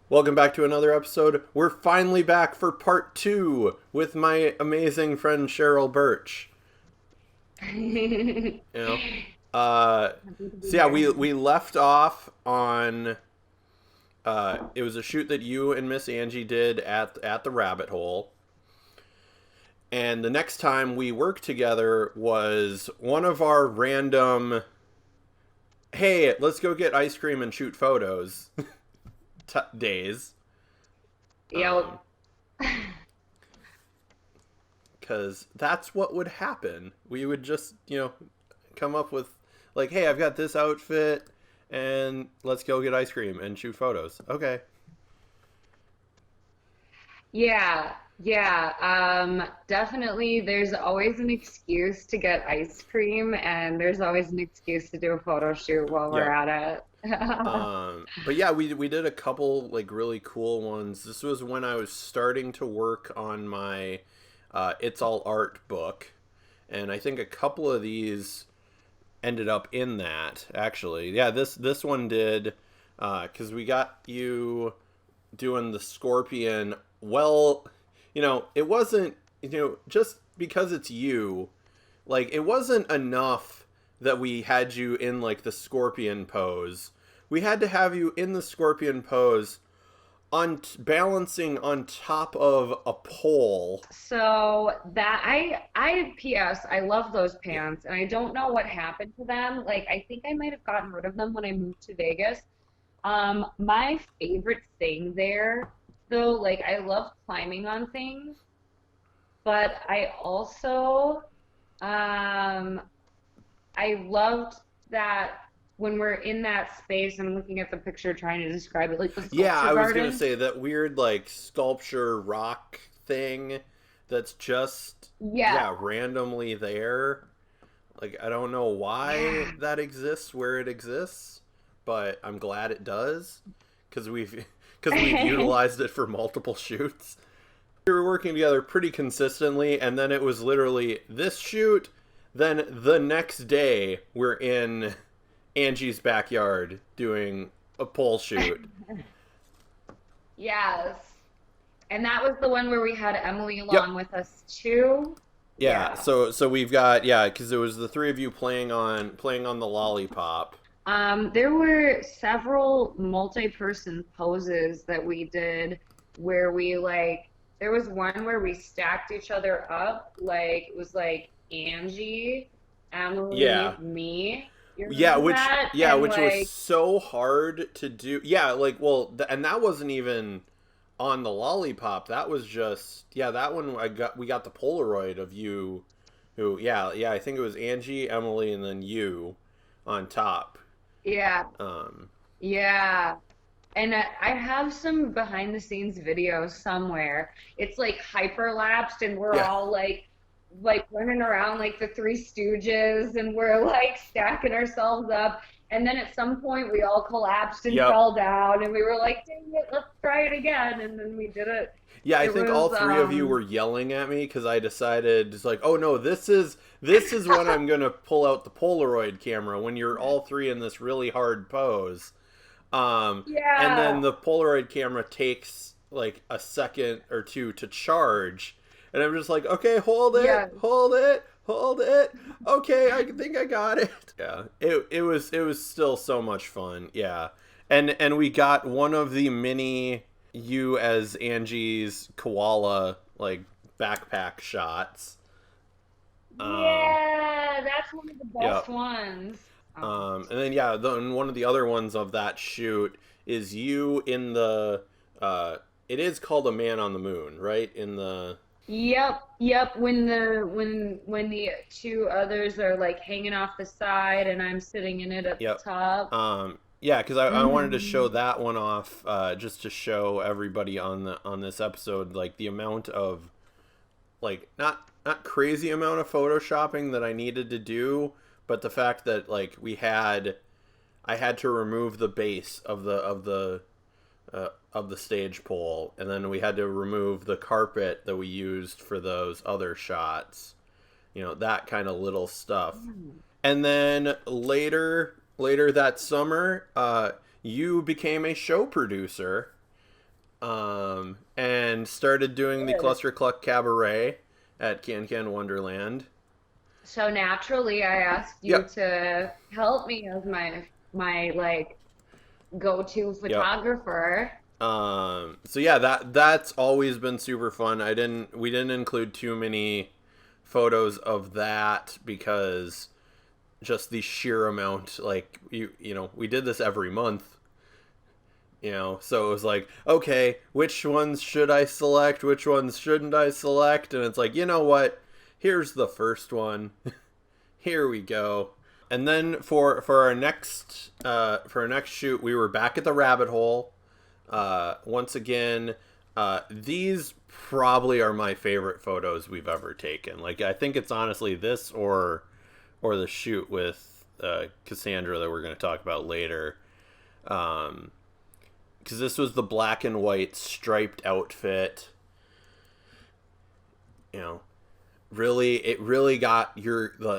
Welcome back to another episode. We're finally back for part two with my amazing friend Cheryl Birch. Happy You know, to be so yeah, we here. we left off on it was a shoot that you and Miss Angie did at the Rabbit Hole, and the next time we worked together was one of our random hey, let's go get ice cream and shoot photos days. Yep. Um, because that's what would happen. We would just, come up with, like, hey, I've got this outfit, and let's go get ice cream and shoot photos. Okay. Yeah, yeah. Definitely there's always an excuse to get ice cream and there's always an excuse to do a photo shoot while we're Yep. at it. But yeah, we did a couple like really cool ones. This was when I was starting to work on my It's All Art book, and I think a couple of these ended up in that actually. Yeah, this one did because we got you doing the scorpion. Well, it wasn't, just because it's you, like it wasn't enough that we had you in like the scorpion pose. We had to have you in the scorpion pose on balancing on top of a pole. So that I PS, I love those Yeah. pants and I don't know what happened to them. Like I think I might have gotten rid of them when I moved to Vegas. My favorite thing there, though, like I love climbing on things, but I also um I loved that when we're in that space, I'm looking at the picture trying to describe it, like the Yeah, sculpture I was gonna garden. say that weird like sculpture rock thing that's just, Yeah, yeah, randomly there. Like I don't know why yeah, that exists where it exists, but I'm glad it does because we've because we've utilized it for multiple shoots. We were working together pretty consistently, and then it was literally this shoot. Then the next day, we're in Angie's backyard doing a pole shoot. yes. And that was the one where we had Emily Yep. along with us too. Yeah. Yeah. So we've got, yeah, because it was the three of you playing on the lollipop. There were several multi-person poses that we did where we like, there was one where we stacked each other up, like it was like Angie, Emily, Yeah. me. You Yeah, remember which that? yeah, And which was like, so hard to do. Yeah, like well, and that wasn't even on the lollipop. That was just, yeah, that one we got the Polaroid of you who, yeah, I think it was Angie, Emily, and then you on top. yeah, Um yeah. And I have some behind the scenes videos somewhere. It's like hyperlapsed and we're yeah. all like running around like the Three Stooges and we're like stacking ourselves up. And then at some point we all collapsed and Yep. fell down and we were like, dang it, let's try it again. And then we did it. Yeah, I It think all was three of you were yelling at me because I decided it's like, oh no, this is when I'm gonna pull out the Polaroid camera when you're all three in this really hard pose. And then yeah, the Polaroid camera takes like a second or two to charge, and I'm just like, okay, hold it, yeah. hold it, hold it. Okay, I think I got it. Yeah, it was still so much fun. Yeah, and we got one of the mini you as Angie's koala like backpack shots. Um, Yeah, that's one of the yeah. best ones. And then yeah, and one of the other ones of that shoot is you in the. Uh, it is called a man on the moon, right? In the. Yep, yep. When the two others are like hanging off the side and I'm sitting in it at the Yep. top. Yeah, because I wanted to show Hmm. that one off, just to show everybody on this episode like the amount of like not crazy amount of photoshopping that I needed to do, but the fact that like I had to remove the base of the stage pole, and then we had to remove the carpet that we used for those other shots. That kind of little stuff. And then later that summer, you became a show producer and started doing the Good. Cluster Cluck Cabaret at Can Can Wonderland. So naturally, I asked you Yep, to help me as my like go-to yep. photographer. So yeah, that's always been super fun. We didn't include too many photos of that because just the sheer amount, like you know, we did this every month, you know, so it was like, okay, which ones should I select, which ones shouldn't I select, and it's like, you know what, here's the first one. Here we go. And then for our next shoot, we were back at the rabbit hole. Once again, these probably are my favorite photos we've ever taken. Like, I think it's honestly this or the shoot with Cassandra that we're going to talk about later. Because this was the black and white striped outfit. You know, really, it really got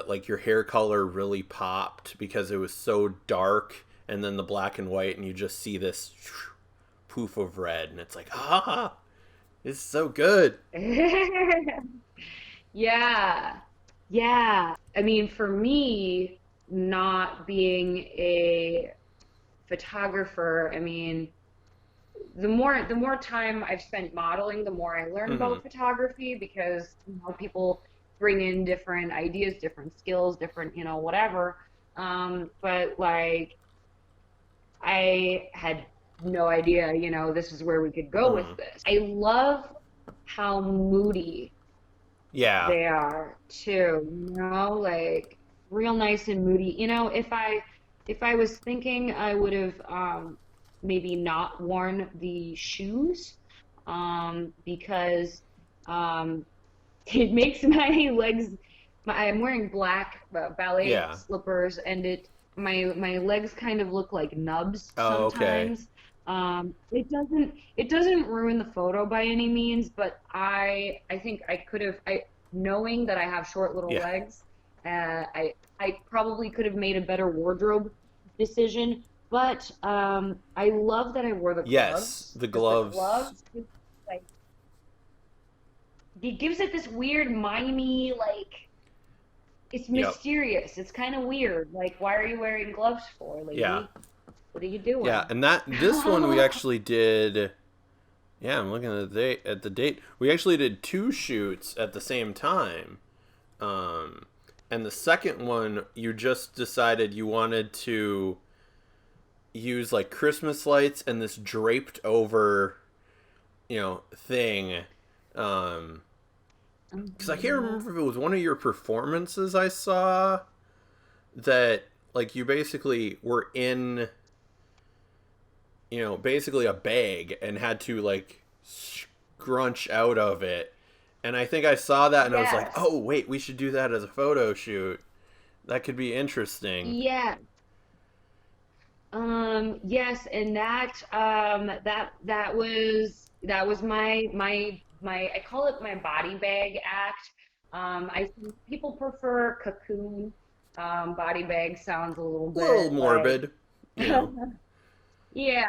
like your hair color really popped because it was so dark, and then the black and white, and you just see this poof of red, and it's like, ah, it's so good. Yeah. Yeah. I mean, for me, not being a photographer, I mean, the more time I've spent modeling, the more I learn Mm-hmm. about photography because people bring in different ideas, different skills, different whatever. But like I had no idea, this is where we could go with Mm-hmm. this. I love how moody Yeah. they are too, like real nice and moody. If I was thinking I would have maybe not worn the shoes because um it makes my legs I'm wearing black ballet Yeah. slippers and my legs kind of look like nubs Oh, okay. sometimes. It doesn't ruin the photo by any means, but I think I could have I knowing that I have short little Yeah. legs, I probably could have made a better wardrobe decision. But I love that I wore the Yes, gloves the because the gloves. gloves just, like it gives it this weird mimey like it's Yep. mysterious. It's kind of weird. Like, why are you wearing gloves for, Yeah. lady? What are you Yeah, doing? and that this one we actually did. Yeah, I'm looking at the date. We actually did two shoots at the same time. Um, and the second one, you just decided you wanted to use like Christmas lights and this draped over, you know, thing. Um, because I can't Mhm. remember if it was one of your performances I saw that like you basically were in, you know, basically a bag and had to like scrunch out of it. And I think I saw that and I was like, Yes. oh, wait, we should do that as a photo shoot. That could be interesting. Yes. Yes, and that was my I call it my body bag act. I People prefer cocoon. Body bag sounds a little A little bit like morbid, you know. yeah,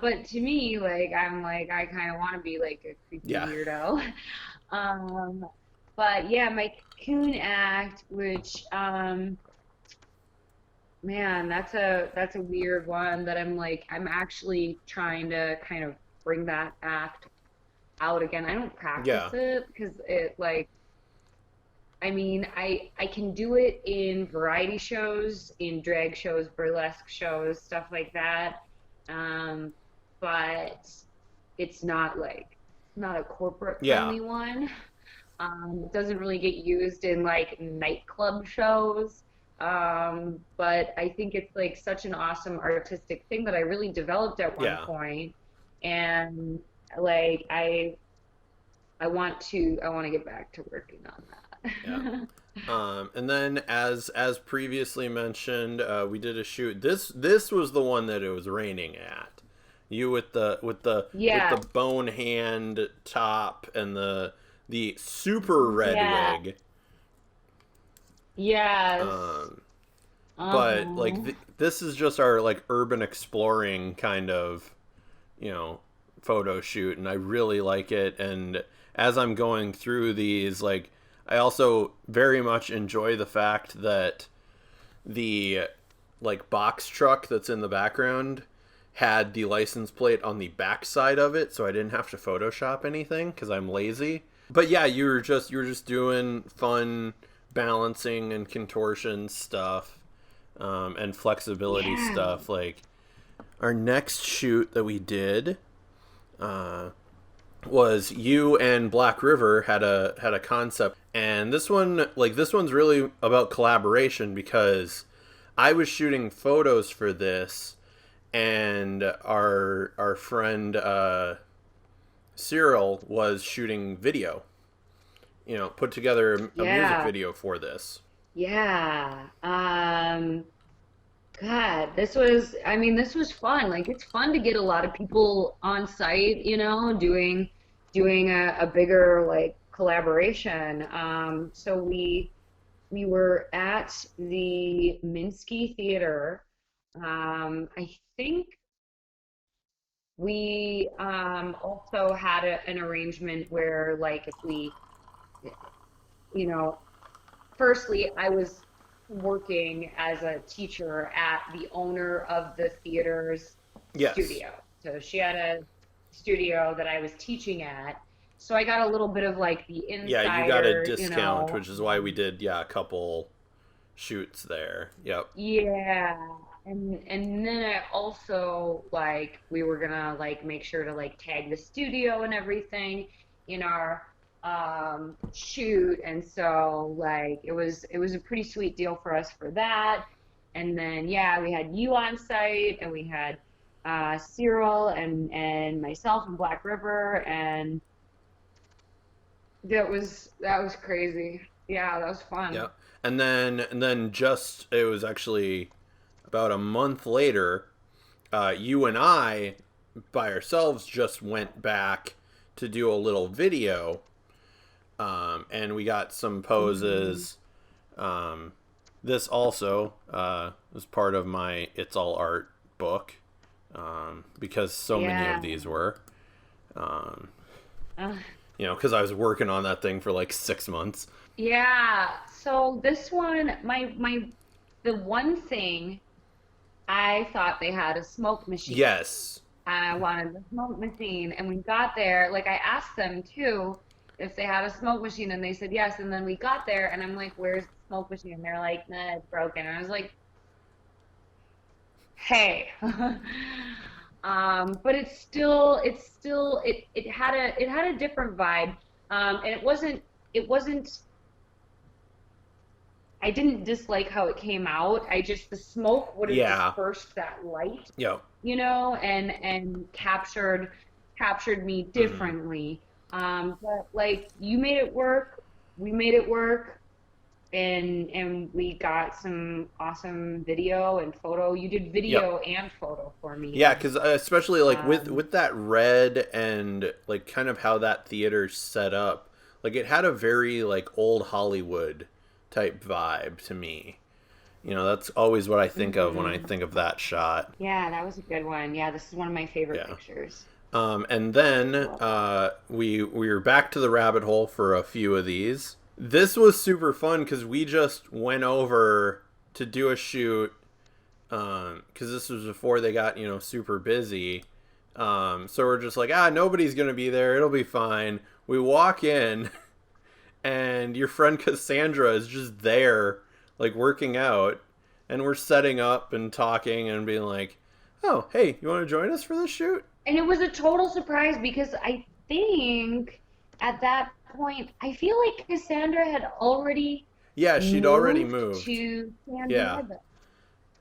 but to me, like I kind of want to be like a creepy Yeah. weirdo. Um, but yeah, my cocoon act, which man, that's a weird one that I'm actually trying to kind of bring that act out again. I don't practice Yeah. it because it like I mean, I can do it in variety shows, in drag shows, burlesque shows, stuff like that. Um, but it's not a corporate Yeah. friendly one. It doesn't really get used in like nightclub shows. But I think it's like such an awesome artistic thing that I really developed at one Yeah. point, and like I want to get back to working on Yeah. that. And then as previously mentioned, we did a shoot. This was the one that it was raining at. You with the Yeah, bone hand top and the super red yeah, wig. yes. Um, but like Uh-huh. this is just our like urban exploring kind of, you know, photo shoot, and I really like it. And as I'm going through these, like, I also very much enjoy the fact that the like box truck that's in the background had the license plate on the back side of it, so I didn't have to Photoshop anything because I'm lazy. But yeah, you were just doing fun balancing and contortion stuff, and flexibility Yeah. stuff. Like our next shoot that we did, uh, was you and Black River had a concept, and this one's really about collaboration because I was shooting photos for this, and our friend Cyril was shooting video. Put together a music Yeah. video for this. Yeah. God, this was fun. Like, it's fun to get a lot of people on site, doing a bigger like collaboration. So we were at the Minsky Theater. I think we also had an arrangement where, like, if we, you know, firstly, I was working as a teacher at the owner of the theater's Yes. studio. So she had a studio that I was teaching at. So I got a little bit of like the Yeah, you got a insider, discount, which is why we did, yeah, a couple shoots there. Yep. yeah. And then I also, like, we were gonna like make sure to like tag the studio and everything in our shoot. And so like it was a pretty sweet deal for us for that. And then yeah, we had you on site, and we had Cyril and myself and Black River, and that was crazy. Yeah, that was fun. Yep. And then just it was actually about a month later, you and I by ourselves just went back to do a little video, and we got some Hmm. poses. Um, this also was part of my It's All Art book, because so many of Yeah. these were. Um, Uh, because I was working on that thing for like 6 months. Yeah, so this one, the one thing I thought they had a smoke machine. Yes. I wanted the smoke machine, and we got there. Like, I asked them too if they had a smoke machine, and they said yes. And then we got there, and I'm like, "Where's the smoke machine?" And they're like, "Nah, it's broken." And I was like, "Hey." But it had a different vibe. And it wasn't I didn't dislike how it came out. The smoke would have Yeah. dispersed that light, Yep. and captured me Mm-hmm. differently. But like, you made it work, we made it work, and we got some awesome video and photo. You did Yep. video and photo for Yeah, me. because especially like with Um, with that red and like kind of how that theater's set up, like it had a very like old Hollywood type vibe to me. That's always what I think of when I mhm. think of that shot. Yeah, that was a good one. Yeah, this is one of my favorite Yeah. pictures. And then Love that. we were back to the rabbit hole for a few of these. This was super fun because we just went over to do a shoot, because this was before they got super busy. So we're just like, nobody's gonna be there. It'll be fine. We walk in, and your friend Cassandra is just there, like working out, and we're setting up and talking and being like, "Oh, hey, you want to join us for this shoot?" And it was a total surprise because I think at that point, I feel like Cassandra had already Yeah, she'd already moved moved. to San Yeah, Diego.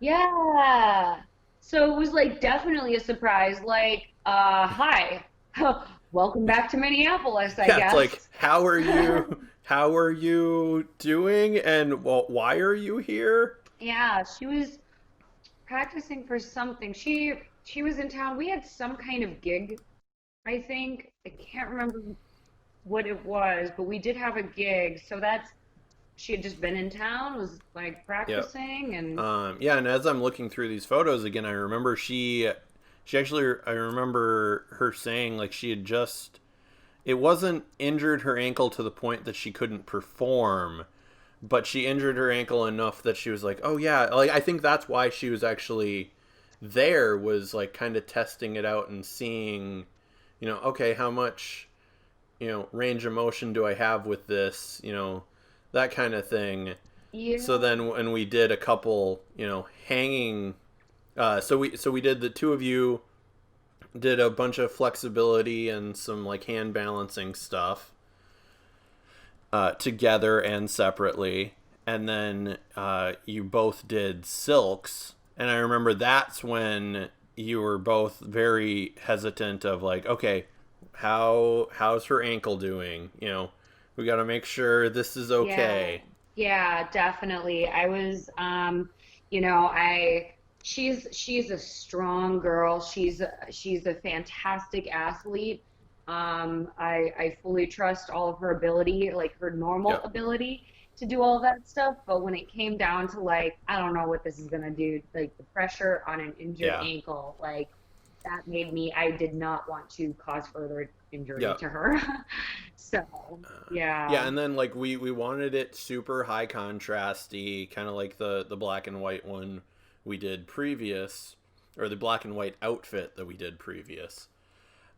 Yeah. So it was like definitely a surprise. Like, hi. Welcome back to Minneapolis, I yeah. It's like, guess. how are you? How are you doing? And well, why are you here? Yeah, she was practicing for something. She was in town. We had some kind of gig, I think. I can't remember what it was, but we did have a gig. So she had just been in town, was like Yep. practicing, and Yeah, and as I'm looking through these photos again, I remember she she actually, I remember her saying like she had just, it wasn't injured her ankle to the point that she couldn't perform, but she injured her ankle enough that she was like, oh yeah, like I think that's why she was actually there, was like kind of testing it out and seeing, okay, how much, range of motion do I have with this, that kind of thing. So Yeah. then when we did a couple, hanging, so we did, the two of you did a bunch of flexibility and some like hand balancing stuff, together and separately, and then you both did silks. And I remember that's when you were both very hesitant of like, okay, how's her ankle doing? We got to make sure this is Yeah, okay. yeah, definitely. I was, you know, I she's a strong girl. She's a fantastic athlete. I fully trust all of her ability, like her normal Yep. ability to do all that stuff. But when it came down to like, I don't know what this is gonna do, like the pressure on an injured Yeah. ankle, like that made me, I did not want to cause further injury Yep. to her. So, Yeah, yeah. and then like we wanted it super high contrasty, kind of like the black and white one we did previous, or the black and white outfit that we did previous.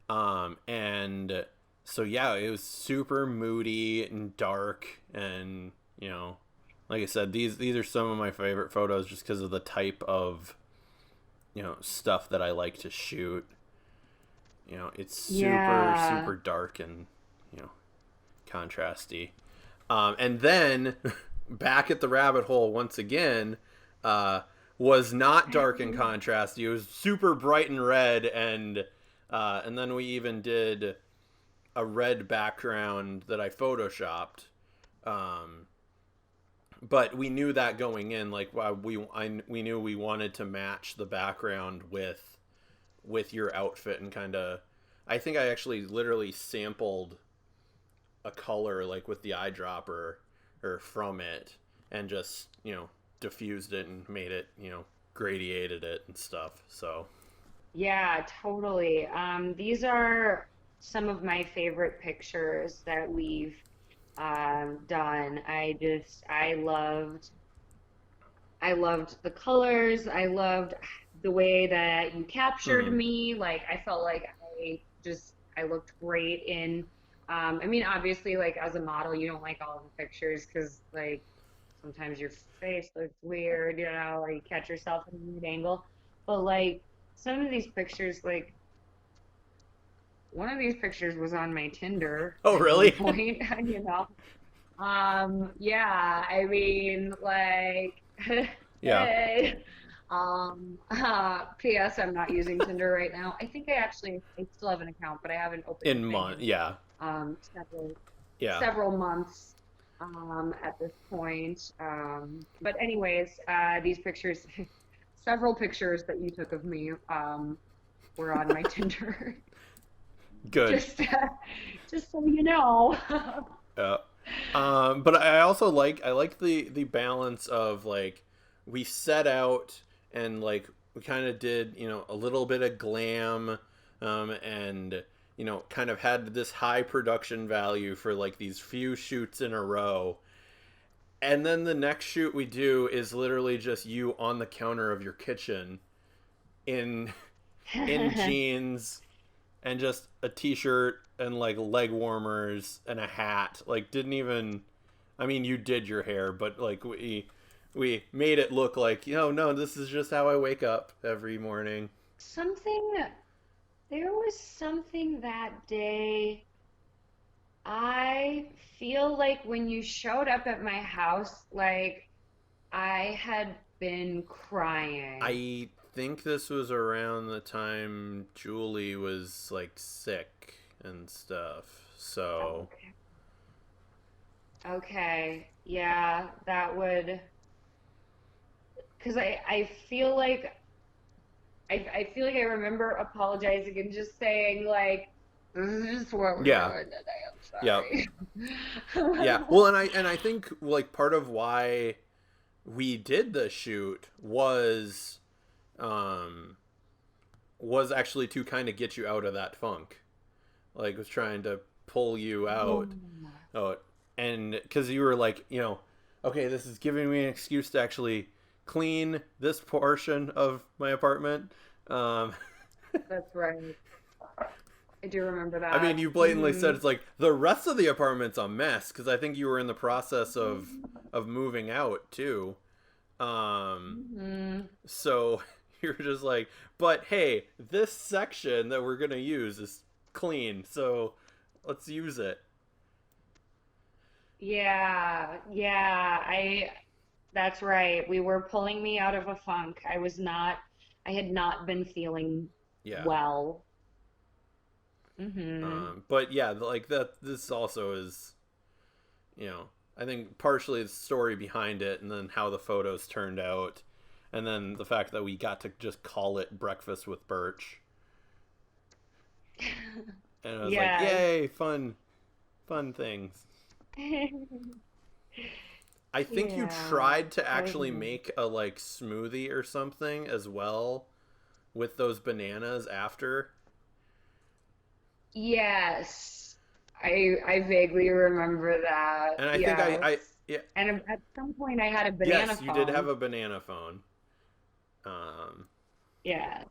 And so yeah, it was super moody and dark, and like I said, these are some of my favorite photos just because of the type of stuff that I like to shoot. It's super Yeah. super dark and you know contrasty. And then back at the rabbit hole once again, uh, was not dark and contrasty. It was super bright and red, and then we even did a red background that I photoshopped. Um, but we knew that going in, like we knew we wanted to match the background with your outfit, and kind of. I think I actually literally sampled a color like with the eyedropper or from it, and just diffused it and made it, gradiated it and stuff. So Yeah, totally. These are some of my favorite pictures that we've done. I loved the colors. I loved the way that you captured mm, me. Like I felt like I looked great in I mean obviously like as a model you don't like all of the pictures because like sometimes your face looks weird, or you catch yourself in a weird angle. But like some of these pictures, like one of these pictures was on my Tinder oh at one really? point, you know. Yeah, I mean, like, Yeah, hey, P.S. I'm not using Tinder right now. I still have an account, but I haven't opened in anything month, in yeah, um several yeah. several months at this point. But anyways, these pictures, several pictures that you took of me were on my Tinder. Good. Just just so you know. uh, but I also like the balance of like, we set out and like we kind of did a little bit of glam, and kind of had this high production value for like these few shoots in a row, and then the next shoot we do is literally just you on the counter of your kitchen in in jeans and just a t-shirt and like leg warmers and a hat. Like, didn't even, I mean, you did your hair, but like we made it look like, no, this is just how I wake up every morning. Something, there was something that day. I feel like when you showed up at my house, like I had been crying. I think this was around the time Julie was like sick and stuff. So Okay. Okay. Yeah, that would, because I feel like I feel like I remember apologizing and just saying like, this is just what we're yeah, doing today. yeah, I'm yeah. sorry. Well, and I think like part of why we did the shoot was, um was actually to kind of get you out of that funk. Like was trying to pull you Oh. out. Oh, and because you were like, okay, this is giving me an excuse to actually clean this portion of my apartment. Um, That's right. I do remember I mean, that. you blatantly said Mm-hmm. it's like the rest of the apartment's a mess because I think you were in the process of moving out too. Um, Mm-hmm. so you're just like, but hey, this section that we're gonna use is clean, so let's use it. Yeah, yeah, that's right. We were pulling me out of a funk. I had not been feeling Yeah. well. Mm-hmm. But yeah, like that. This also is, you know, I think partially the story behind it, and then how the photos turned out, and then the fact that we got to just call it Breakfast with Birch, and I was like, Yes. yay, fun, fun things. I think you Yeah, tried to that was actually amazing. make a like smoothie or something as well with those bananas after. Yes. I vaguely remember that. And I think Yes. I yeah, And at some point I had a banana yes, you did have phone. a banana phone. Um, Yeah.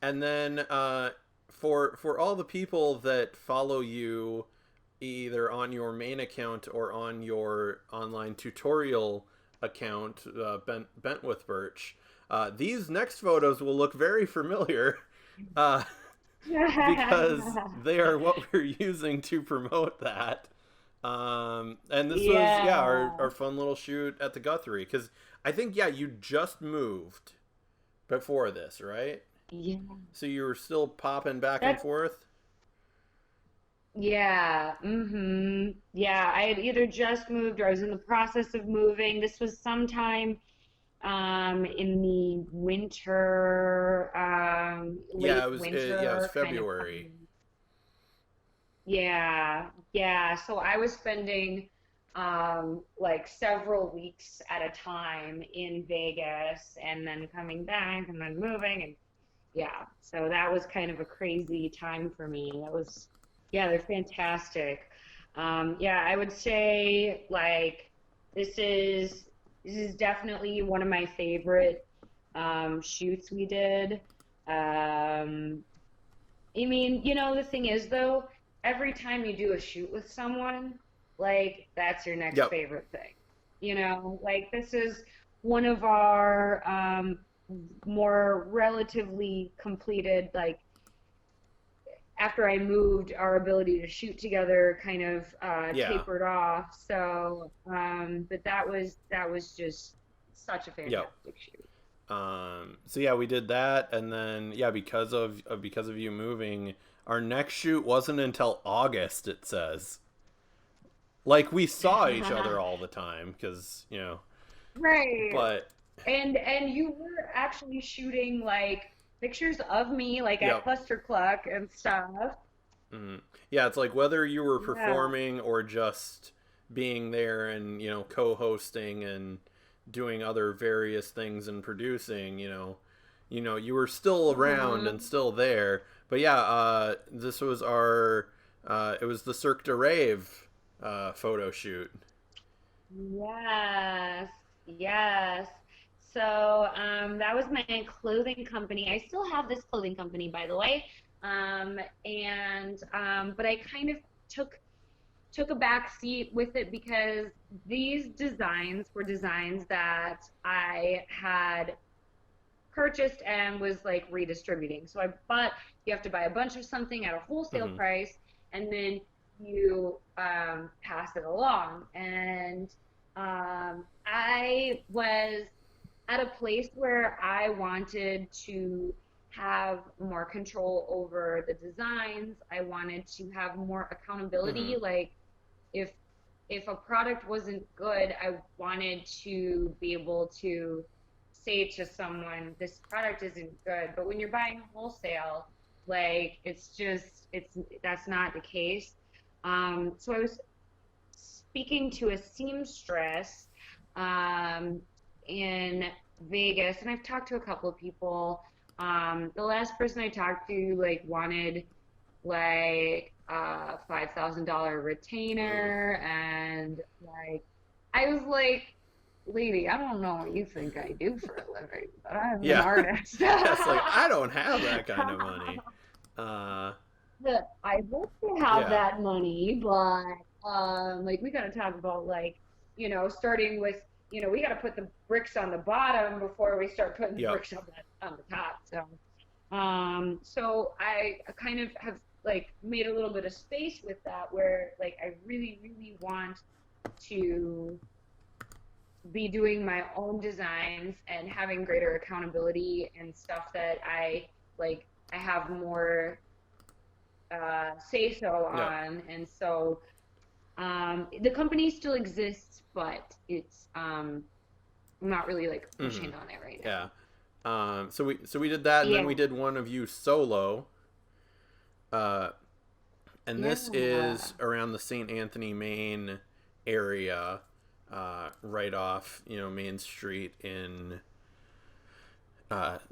and then for all the people that follow you either on your main account or on your online tutorial account, Bent with Birch, these next photos will look very familiar. Uh, because they are what we're using to promote that. And this was, yeah, our Yeah. fun little shoot at the Guthrie. Because I think, yeah, you just moved before this, right? Yeah. So you were still popping back and That's forth? Yeah, yeah. I had either just moved or I was in the process of moving. This was sometime in the winter, Yeah, late yeah, it was winter, kind of February. coming. Yeah, yeah. So I was spending like several weeks at a time in Vegas and then coming back and then moving and yeah. So that was kind of a crazy time for me. That was yeah, they're fantastic. Yeah, I would say like this is this is definitely one of my favorite shoots we did. Um I mean, the thing is though, every time you do a shoot with someone, like that's your next Yep. favorite thing. Like this is one of our more relatively completed, like after I moved, our ability to shoot together kind of Yeah. tapered off. So, but that was just such a Yep. fantastic shoot. So yeah, we did that, and then yeah, because of you moving, our next shoot wasn't until August. It says like we saw each other all the time because Right. but And you were actually shooting like pictures of me like at yep. Cluster Cluck and stuff. Mhm. Yeah, it's like whether you were Yeah. performing or just being there and co-hosting and doing other various things and producing, you were still around and Hmm. still there. But yeah, this was our it was the Cirque de Rave photo shoot. Yes. Yes. So that was my clothing company. I still have this clothing company, by the way. And but I kind of took took a back seat with it because these designs were designs that I had purchased and was like redistributing. So I bought, you have to buy a bunch of something at a wholesale Hmm. price and then you pass it along. And I was at a place where I wanted to have more control over the designs. I wanted to have more accountability. Hmm. Like if if a product wasn't good, I wanted to be able to say to someone, this product isn't good. But when you're buying wholesale, like it's that's not the case. So I was speaking to a seamstress um, in Vegas, and I've talked to a couple of people The last person I talked to like wanted like a $5,000 Ooh. retainer, and like I was like, lady, I don't know what you think I do for a living, but I'm an Yeah. artist. Yeah, it's like I don't have that kind of money. Uh, I hope to have yeah. that money, but like we gotta talk about like, starting with, we gotta put the bricks on the bottom before we start putting the Yep. bricks on the top. So I kind of have like made a little bit of space with that where like I really, really want to be doing my own designs and having greater accountability and stuff that I have more say so Yep. on. And so the company still exists, but it's I'm not really like Mm-hmm. pushing on it right now. Yeah. So we did that, and then Yeah. we did one of you solo. Uh, and this Yeah. is around the St. Anthony, Maine area, right off Main Street in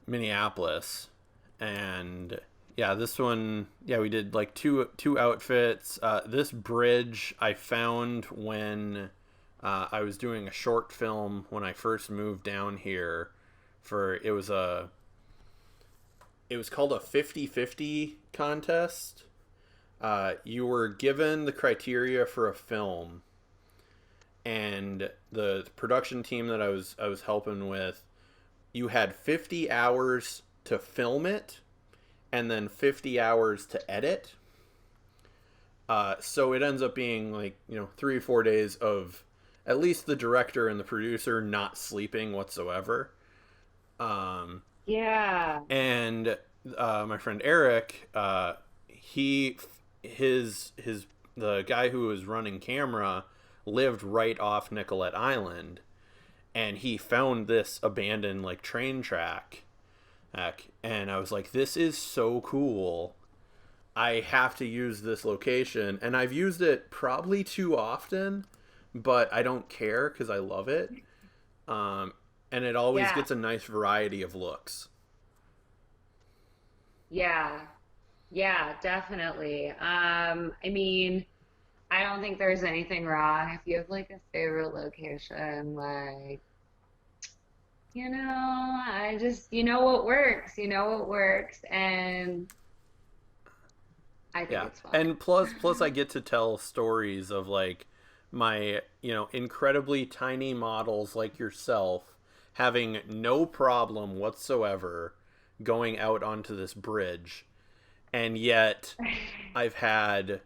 Minneapolis, and yeah, this one, yeah, we did like two outfits. This bridge I found when I was doing a short film when I first moved down here. For it was called a 50-50 contest. You were given the criteria for a film, and the production team that I was helping with, you had 50 hours to film it and then 50 hours to edit. So it ends up being like 3 or 4 days of at least the director and the producer not sleeping whatsoever. Um, Yeah. and my friend Eric, he his the guy who was running camera lived right off Nicollet Island, and he found this abandoned like train track. And I was like, this is so cool. I have to use this location. And I've used it probably too often, but I don't care because I love it. Um, and it always Yeah. gets a nice variety of looks. Yeah. Yeah, definitely. I mean, I don't think there's anything wrong if you have like a favorite location, like, I just, what works, and I think Yeah. it's fun. And plus I get to tell stories of like my, incredibly tiny models like yourself having no problem whatsoever going out onto this bridge. And yet I've had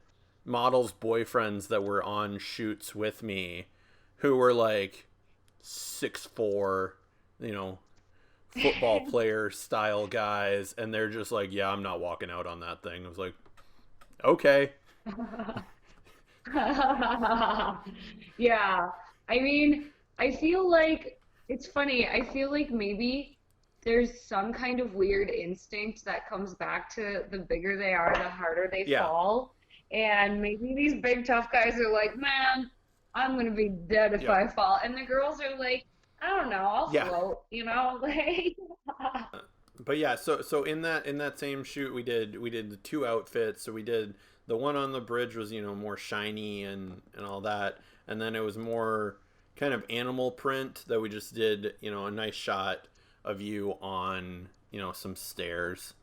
models' boyfriends that were on shoots with me who were like 6'4", you know, football player style guys, and they're just like, yeah, I'm not walking out on that thing. I was like, okay. Yeah. I mean, I feel like it's funny. I feel like maybe there's some kind of weird instinct that comes back to the bigger they are, the harder they Yeah. fall. And maybe these big tough guys are like, man, I'm gonna be dead if Yep. I fall. And the girls are like, I don't know, I'll Yeah. float, like But yeah, so in that same shoot we did the two outfits. So we did the one on the bridge was more shiny and all that, and then it was more kind of animal print that we just did a nice shot of you on some stairs,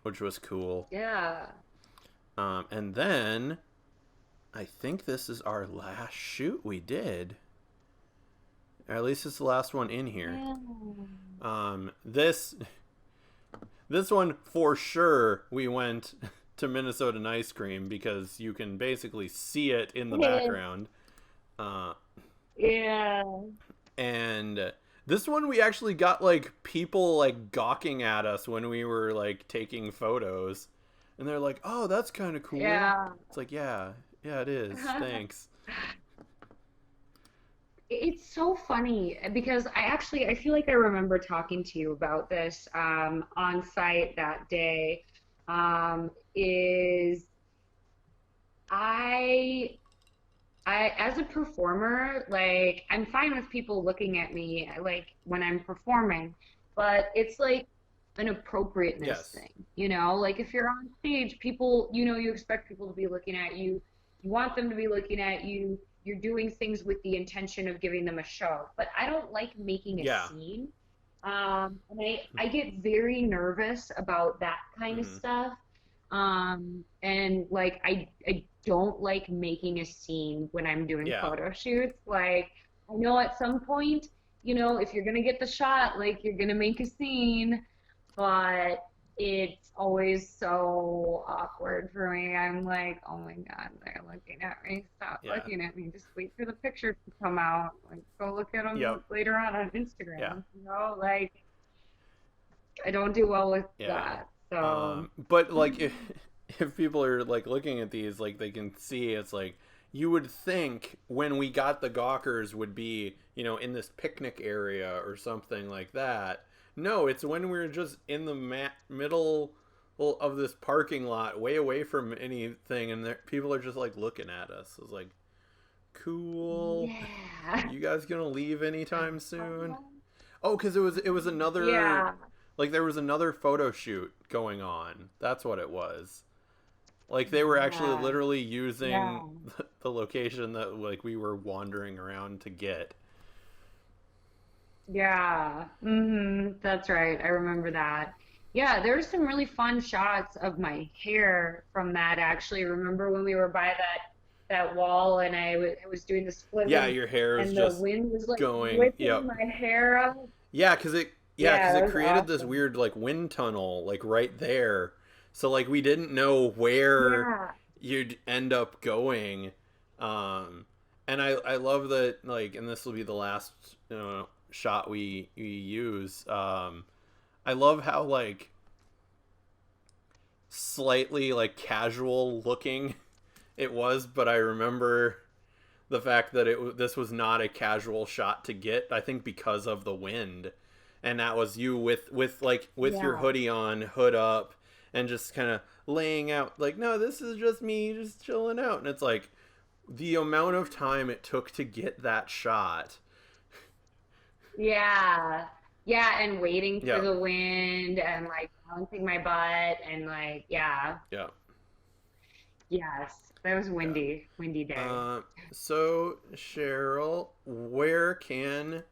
which was cool. Yeah. And then I think this is our last shoot we did, or at least it's the last one in here. Yeah. This one for sure we went to Minnesotan ice cream because you can basically see it in the background. Uh, Yeah. and this one we actually got like people like gawking at us when we were like taking photos, and they're like, "Oh, that's kind of cool." Yeah. It's like, "Yeah, yeah, it is. Thanks." It's so funny because I feel like I remember talking to you about this on site that day. Is I I as a performer, like I'm fine with people looking at me like when I'm performing, but it's like an appropriateness Yes. thing. You know, like if you're on stage, people, you expect people to be looking at you. You want them to be looking at you. You're doing things with the intention of giving them a show. But I don't like making a Yeah. scene. And I get very nervous about that kind of Hmm. stuff. And like I don't like making a scene when I'm doing Yeah. photo shoots. Like I know at some point, if you're gonna get the shot, like you're gonna make a scene, but it's always so awkward for me. I'm like, oh my God, they're looking at me. Stop Yeah. looking at me. Just wait for the picture to come out. Like, go look at them Yep. later on Yeah. Instagram. Like I don't do well with Yeah. that. So, But like if people are like looking at these, like they can see it's like you would think when we got the Gawkers would be, in this picnic area or something like that. No, it's when we're just in the middle of this parking lot, way away from anything, and people are just like looking at us. It's like, cool. yeah. You guys gonna leave anytime soon? Oh, because it was another, Yeah. like there was another photo shoot going on. That's what it was. Like they were actually Yeah. literally using Yeah. the location that like we were wandering around to get. Yeah. That's right. I remember that. Yeah, there were some really fun shots of my hair from that actually. Remember when we were by that wall and I was doing the split Yeah, and your hair is the just wind was like going. whipping Yep. my hair up. Yeah, Yeah, because that it was created this awesome. weird like wind tunnel like right there. So like we didn't know where Yeah. you'd end up going. Um, and I love that, like, and this will be the last shot we use. I love how like slightly like casual looking it was, but I remember the fact that this was not a casual shot to get. I think because of the wind, and that was you with your Yeah. hoodie on, hood up, and just kind of laying out like, no, this is just me, just chilling out, and it's like the amount of time it took to get that shot. Yeah. Yeah, and waiting for Yep. the wind and like balancing my butt and like yeah. Yep. Yes. That was Yeah. windy, windy day. So Cheryl, where can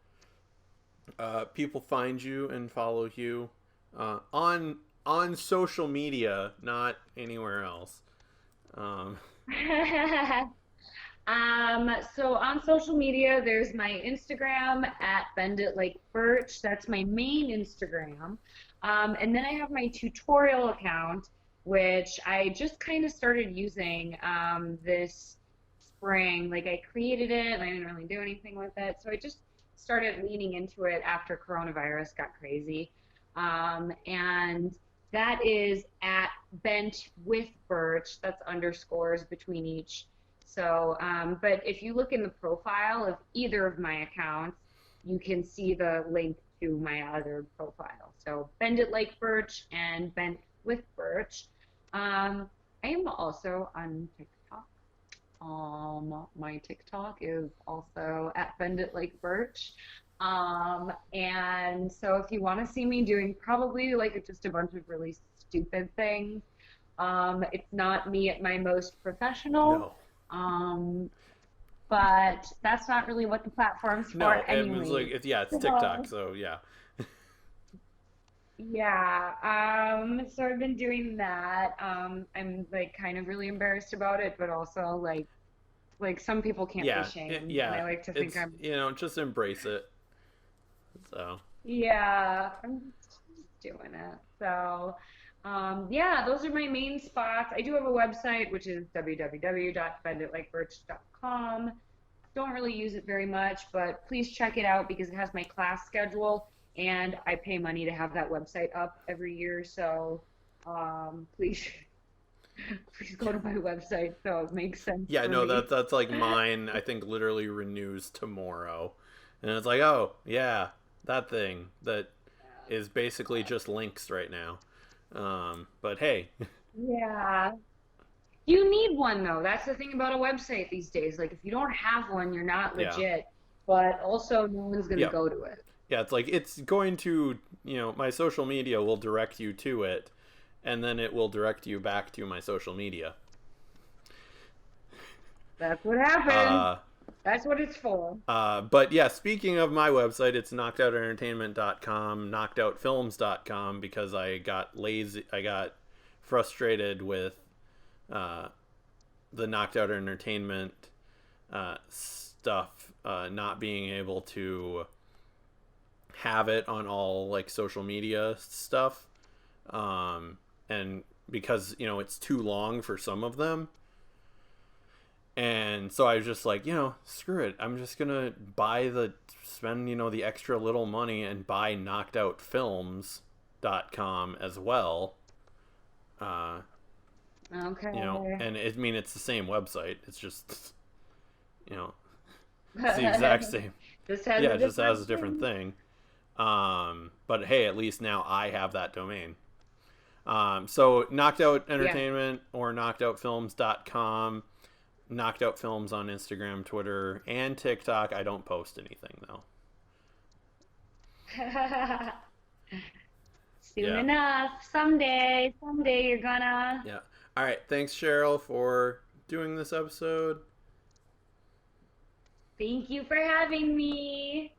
people find you and follow you on social media, not anywhere else? Um, So on social media, there's my Instagram at Bend It Like Birch. That's my main Instagram. And then I have my tutorial account, which I just kind of started using this spring. Like I created it and I didn't really do anything with it. So I just started leaning into it after coronavirus got crazy. And that is at Bent with Birch. That's underscores between each. So, but if you look in the profile of either of my accounts, you can see the link to my other profile. So Bend It Like Birch and Bent with Birch. I am also on TikTok. My TikTok is also at Bend It Like Birch. And so if you want to see me doing probably like just a bunch of really stupid things, it's not me at my most professional. no, Um, but that's not really what the platform's for no, it was like anyways. it's TikTok, So, so yeah, yeah, so I've been doing that. I'm like kind of really embarrassed about it, but also like some people can't be shamed, and yeah. I like to think It's I'm just embrace it. So yeah, I'm just doing it. So, yeah, those are my main spots. I do have a website, which is www.benditlikebirch.com. Don't really use it very much, but please check it out because it has my class schedule, and I pay money to have that website up every year. So, please, please go to my website so it makes sense yeah, for no, me. that's like mine. I think literally renews tomorrow, and it's like, oh yeah, that thing that is basically just links right now. But hey, Yeah. You need one though. That's the thing about a website these days. Like if you don't have one, you're not yeah, legit, but also no one's gonna yep, go to it. Yeah, it's like it's going to, my social media will direct you to it, and then it will direct you back to my social media. That's what happens. Uh, That's what it's for. but yeah, speaking of my website, it's knockedoutentertainment.com, knockedoutfilms.com, because I got lazy. I got frustrated with uh, the Knocked Out Entertainment stuff, not being able to have it on all like social media stuff. And because, it's too long for some of them. And so I was just like, screw it. I'm just going to spend, the extra little money and buy knockedoutfilms.com as well. Uh, Okay. and it's the same website. It's just, you know, it's the exact same. Just has Yeah, a it just has different a different thing. thing. But hey, at least now I have that domain. So Knocked Out Yeah. Entertainment or knockedoutfilms.com. Knocked Out Films on Instagram, Twitter, and TikTok. I don't post anything though. Soon Yeah. enough. Someday you're gonna. Yeah. All right. Thanks, Cheryl, for doing this episode. Thank you for having me.